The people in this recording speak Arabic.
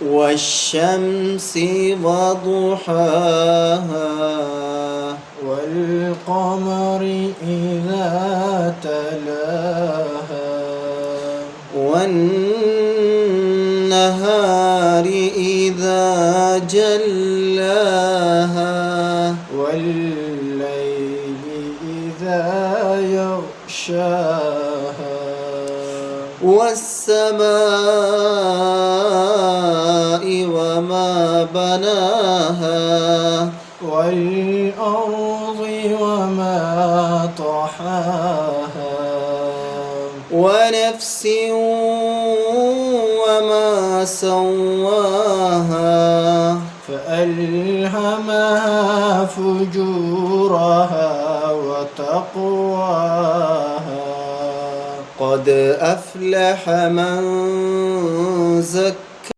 والشمس وضحاها والقمر إذا تلاها والنهار إذا جلاها والليل إذا يغشاها والسماء وما بناها والأرض وما طحاها ونفس وما سواها فألهمها فجورها وتقواها قد أفلح من زكاها